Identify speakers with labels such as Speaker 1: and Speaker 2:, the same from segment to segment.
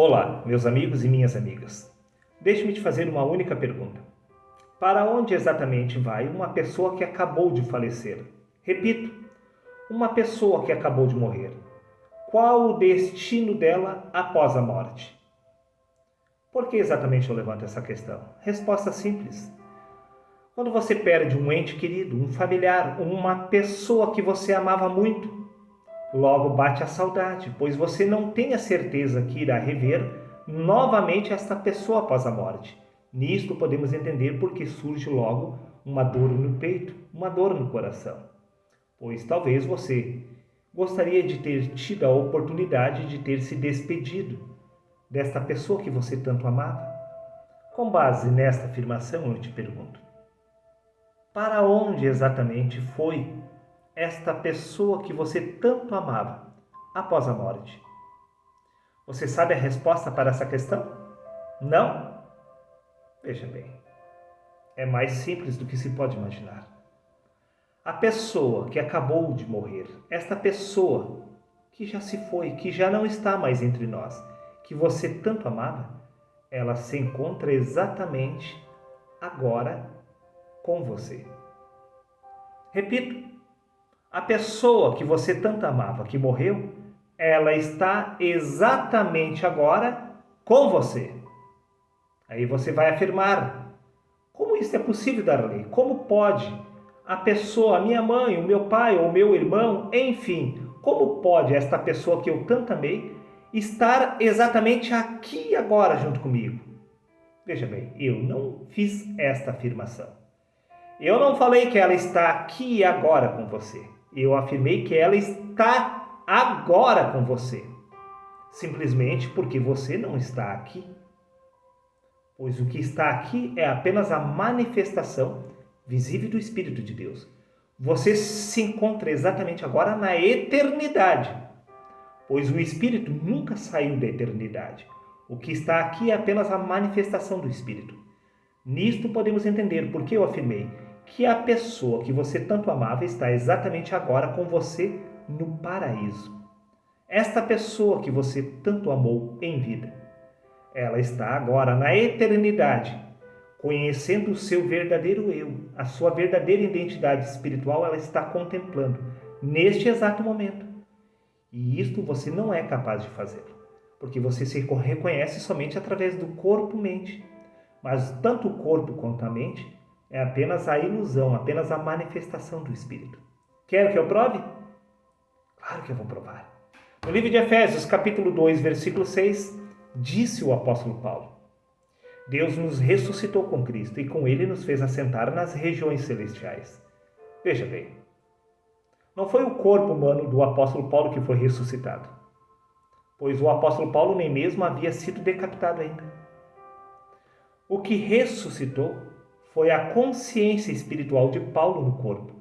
Speaker 1: Olá, meus amigos e minhas amigas. Deixe-me te fazer uma única pergunta. Para onde exatamente vai uma pessoa que acabou de falecer? Repito, uma pessoa que acabou de morrer. Qual o destino dela após a morte? Por que exatamente eu levanto essa questão? Resposta simples. Quando você perde um ente querido, um familiar, uma pessoa que você amava muito, logo bate a saudade, pois você não tem a certeza que irá rever novamente esta pessoa após a morte. Nisto podemos entender porque surge logo uma dor no peito, uma dor no coração. Pois talvez você gostaria de ter tido a oportunidade de ter se despedido desta pessoa que você tanto amava. Com base nesta afirmação, eu te pergunto: para onde exatamente foi esta pessoa que você tanto amava após a morte? Você sabe a resposta para essa questão? Não? Veja bem, é mais simples do que se pode imaginar. A pessoa que acabou de morrer, esta pessoa que já se foi, que já não está mais entre nós, que você tanto amava, ela se encontra exatamente agora com você. Repito, a pessoa que você tanto amava, que morreu, ela está exatamente agora com você. Aí você vai afirmar: como isso é possível, Darley? Como pode a pessoa, a minha mãe, o meu pai ou o meu irmão, enfim, como pode esta pessoa que eu tanto amei estar exatamente aqui agora junto comigo? Veja bem, eu não fiz esta afirmação. Eu não falei que ela está aqui e agora com você. Eu afirmei que ela está agora com você. Simplesmente porque você não está aqui. Pois o que está aqui é apenas a manifestação visível do Espírito de Deus. Você se encontra exatamente agora na eternidade. Pois o Espírito nunca saiu da eternidade. O que está aqui é apenas a manifestação do Espírito. Nisto podemos entender porque eu afirmei que a pessoa que você tanto amava está exatamente agora com você no paraíso. Esta pessoa que você tanto amou em vida, ela está agora na eternidade, conhecendo o seu verdadeiro eu, a sua verdadeira identidade espiritual, ela está contemplando neste exato momento. E isto você não é capaz de fazer, porque você se reconhece somente através do corpo-mente. Mas tanto o corpo quanto a mente é apenas a ilusão, apenas a manifestação do Espírito. Quer que eu prove? Claro que eu vou provar. No livro de Efésios, capítulo 2, versículo 6, disse o apóstolo Paulo: Deus nos ressuscitou com Cristo e com ele nos fez assentar nas regiões celestiais. Veja bem, não foi o corpo humano do apóstolo Paulo que foi ressuscitado, pois o apóstolo Paulo nem mesmo havia sido decapitado ainda. O que ressuscitou foi a consciência espiritual de Paulo no corpo.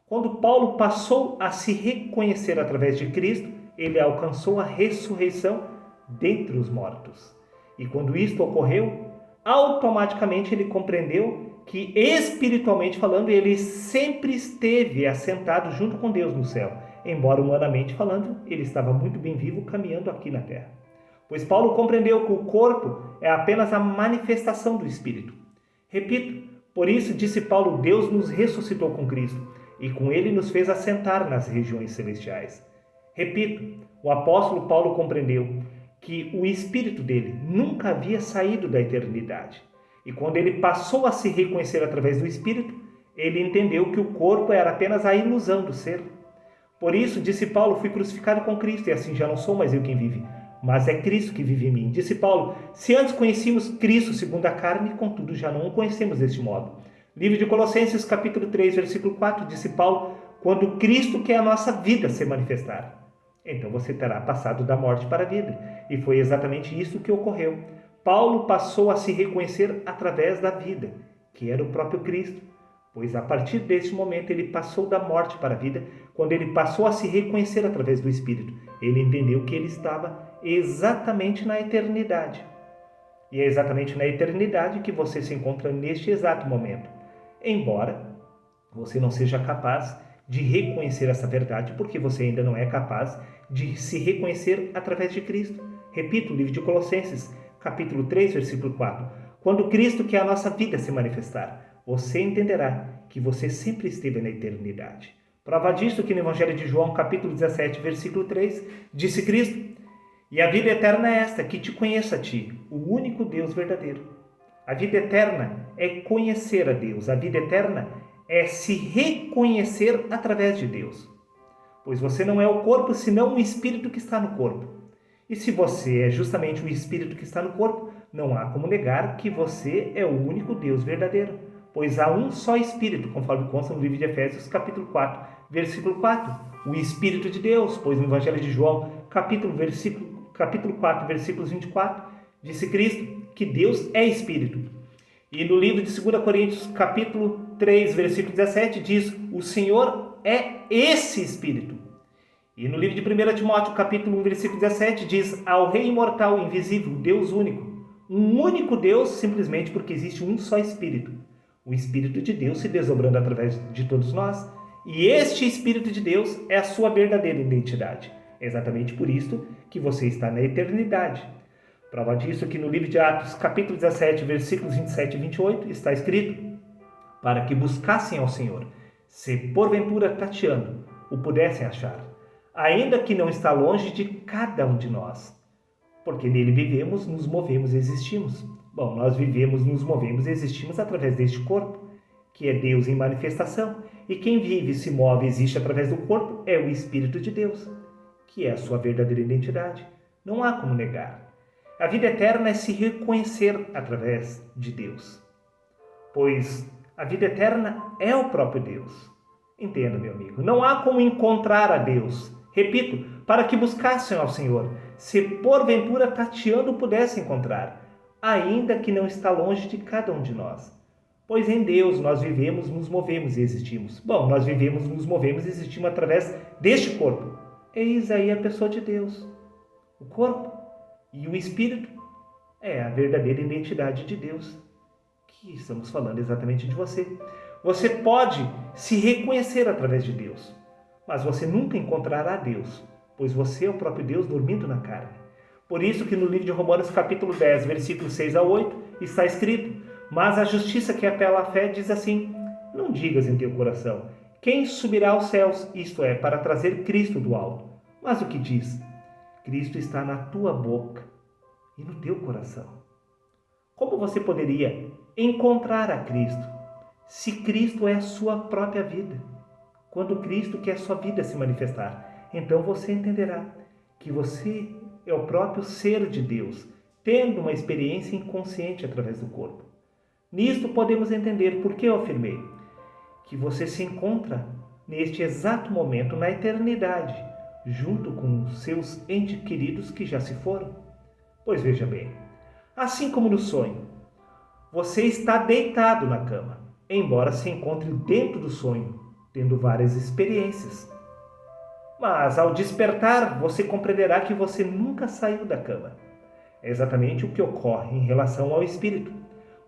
Speaker 1: Quando Paulo passou a se reconhecer através de Cristo, ele alcançou a ressurreição dentre os mortos. E quando isto ocorreu, automaticamente ele compreendeu que, espiritualmente falando, ele sempre esteve assentado junto com Deus no céu, embora humanamente falando, ele estava muito bem vivo caminhando aqui na terra. Pois Paulo compreendeu que o corpo é apenas a manifestação do Espírito. Repito, por isso disse Paulo: Deus nos ressuscitou com Cristo e com ele nos fez assentar nas regiões celestiais. Repito, o apóstolo Paulo compreendeu que o Espírito dele nunca havia saído da eternidade. E quando ele passou a se reconhecer através do Espírito, ele entendeu que o corpo era apenas a ilusão do ser. Por isso, disse Paulo, fui crucificado com Cristo e assim já não sou mais eu quem vive, mas é Cristo que vive em mim. Disse Paulo, se antes conhecíamos Cristo segundo a carne, contudo já não o conhecemos deste modo. Livro de Colossenses, capítulo 3, versículo 4, disse Paulo, quando Cristo, que é a nossa vida, se manifestar, então você terá passado da morte para a vida. E foi exatamente isso que ocorreu. Paulo passou a se reconhecer através da vida, que era o próprio Cristo. Pois a partir desse momento ele passou da morte para a vida, quando ele passou a se reconhecer através do Espírito. Ele entendeu que ele estava exatamente na eternidade. E é exatamente na eternidade que você se encontra neste exato momento. Embora você não seja capaz de reconhecer essa verdade, porque você ainda não é capaz de se reconhecer através de Cristo. Repito, o livro de Colossenses, capítulo 3, versículo 4. Quando Cristo, que é a nossa vida, se manifestar, você entenderá que você sempre esteve na eternidade. Prova disso que no Evangelho de João, capítulo 17, versículo 3, disse Cristo: e a vida eterna é esta, que te conheça a ti, o único Deus verdadeiro. A vida eterna é conhecer a Deus. A vida eterna é se reconhecer através de Deus. Pois você não é o corpo, senão o espírito que está no corpo. E se você é justamente o espírito que está no corpo, não há como negar que você é o único Deus verdadeiro. Pois há um só espírito, conforme consta no livro de Efésios, capítulo 4, versículo 4. O Espírito de Deus, pois no Evangelho de João, capítulo 4, versículos 24, disse Cristo que Deus é Espírito. E no livro de 2 Coríntios, capítulo 3, versículo 17, diz: o Senhor é esse Espírito. E no livro de 1 Timóteo, capítulo 1, versículo 17, diz: ao Rei imortal, invisível, Deus único. Um único Deus, simplesmente porque existe um só Espírito. O Espírito de Deus se desdobrando através de todos nós. E este Espírito de Deus é a sua verdadeira identidade. É exatamente por isso que você está na eternidade. Prova disso que no livro de Atos, capítulo 17, versículos 27 e 28, está escrito: para que buscassem ao Senhor, se porventura tateando o pudessem achar, ainda que não está longe de cada um de nós, porque nele vivemos, nos movemos e existimos. Bom, nós vivemos, nos movemos e existimos através deste corpo, que é Deus em manifestação, e quem vive, se move e existe através do corpo é o Espírito de Deus, que é a sua verdadeira identidade. Não há como negar. A vida eterna é se reconhecer através de Deus, pois a vida eterna é o próprio Deus. Entenda, meu amigo, não há como encontrar a Deus. Repito, para que buscassem ao Senhor, se porventura tateando pudessem encontrar, ainda que não está longe de cada um de nós. Pois em Deus nós vivemos, nos movemos e existimos. Bom, nós vivemos, nos movemos e existimos através deste corpo. Eis aí a pessoa de Deus. O corpo e o Espírito é a verdadeira identidade de Deus, que estamos falando exatamente de você. Você pode se reconhecer através de Deus, mas você nunca encontrará Deus, pois você é o próprio Deus dormindo na carne. Por isso que no livro de Romanos, capítulo 10, versículos 6 a 8, está escrito: mas a justiça que apela à fé diz assim: não digas em teu coração, quem subirá aos céus, isto é, para trazer Cristo do alto. Mas o que diz? Cristo está na tua boca e no teu coração. Como você poderia encontrar a Cristo se Cristo é a sua própria vida? Quando Cristo quer a sua vida se manifestar, então você entenderá que você é o próprio ser de Deus, tendo uma experiência inconsciente através do corpo. Nisto podemos entender por que eu afirmei que você se encontra neste exato momento na eternidade, junto com os seus entes queridos que já se foram. Pois veja bem, assim como no sonho, você está deitado na cama, embora se encontre dentro do sonho, tendo várias experiências. Mas ao despertar, você compreenderá que você nunca saiu da cama. É exatamente o que ocorre em relação ao espírito.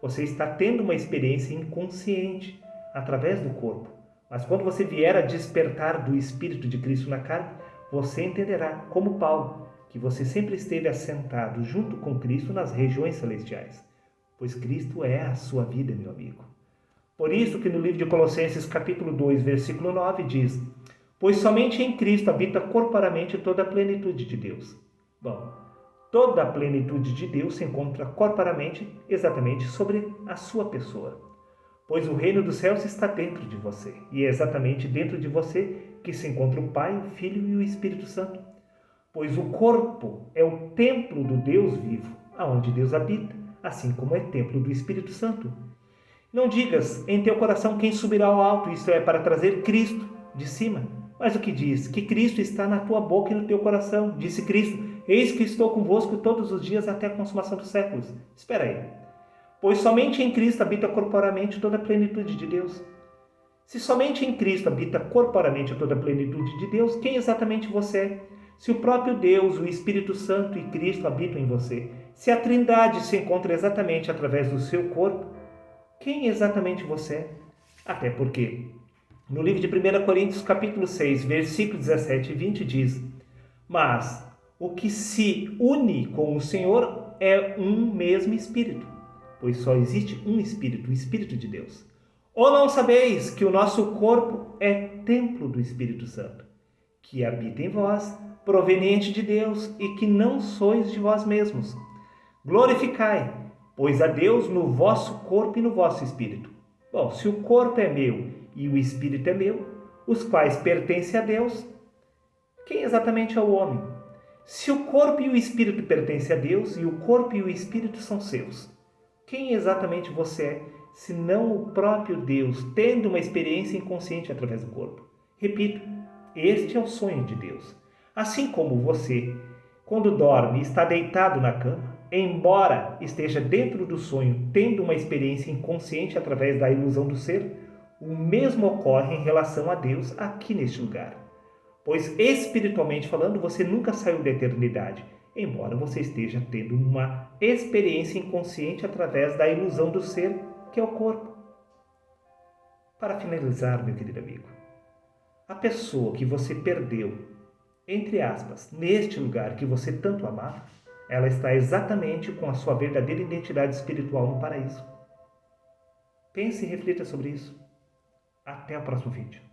Speaker 1: Você está tendo uma experiência inconsciente através do corpo, mas quando você vier a despertar do Espírito de Cristo na carne, você entenderá, como Paulo, que você sempre esteve assentado junto com Cristo nas regiões celestiais, pois Cristo é a sua vida, meu amigo. Por isso que no livro de Colossenses, capítulo 2, versículo 9, diz: pois somente em Cristo habita corporamente toda a plenitude de Deus. Bom, toda a plenitude de Deus se encontra corporamente exatamente sobre a sua pessoa, pois o reino dos céus está dentro de você, e é exatamente dentro de você que se encontra o Pai, o Filho e o Espírito Santo, pois o corpo é o templo do Deus vivo, aonde Deus habita, assim como é templo do Espírito Santo. Não digas em teu coração quem subirá ao alto, isto é, para trazer Cristo de cima. Mas o que diz? Que Cristo está na tua boca e no teu coração. Disse Cristo: eis que estou convosco todos os dias até a consumação dos séculos. Espera aí. Pois somente em Cristo habita corporamente toda a plenitude de Deus. Se somente em Cristo habita corporamente toda a plenitude de Deus, quem exatamente você é? Se o próprio Deus, o Espírito Santo e Cristo habitam em você, se a Trindade se encontra exatamente através do seu corpo, quem exatamente você é? Até porque no livro de 1 Coríntios, capítulo 6, versículos 17 e 20 diz: mas o que se une com o Senhor é um mesmo Espírito, pois só existe um Espírito, o Espírito de Deus. Ou não sabeis que o nosso corpo é templo do Espírito Santo, que habita em vós, proveniente de Deus, e que não sois de vós mesmos? Glorificai, pois, a Deus no vosso corpo e no vosso espírito. Bom, se o corpo é meu e o espírito é meu, os quais pertencem a Deus, quem exatamente é o homem? Se o corpo e o espírito pertencem a Deus e o corpo e o espírito são seus, quem exatamente você é, senão o próprio Deus, tendo uma experiência inconsciente através do corpo? Repito, este é o sonho de Deus. Assim como você, quando dorme e está deitado na cama, embora esteja dentro do sonho, tendo uma experiência inconsciente através da ilusão do ser, o mesmo ocorre em relação a Deus aqui neste lugar. Pois, espiritualmente falando, você nunca saiu da eternidade, embora você esteja tendo uma experiência inconsciente através da ilusão do ser, que é o corpo. Para finalizar, meu querido amigo, a pessoa que você perdeu, entre aspas, neste lugar que você tanto amava, ela está exatamente com a sua verdadeira identidade espiritual no paraíso. Pense e reflita sobre isso. Até o próximo vídeo.